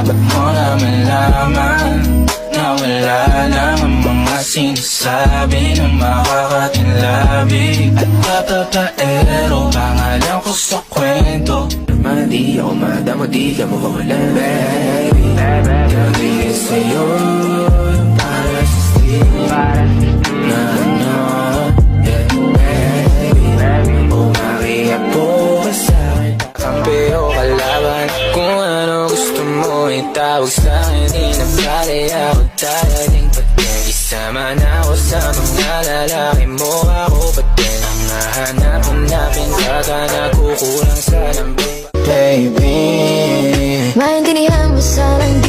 dapat mo na malaman na wala lang ang mga sinasabi na makakatinlabi at papapaero, pangalan ko sa kwento. Di ako madamo, di ka mawawala, baby. Gagawin sa'yo para sa sa'yo na ano, yeah, baby. Umari ako sa'kin, kampi o kalaban. Kung ano gusto mo itawag sa'kin, di na pare ako darating pati. Isama na ako sa mga lalaki mo, ako pati. Ang hahanap-hanapin baka nagkukulang sa lambing, baby. Maintindihan mo sanang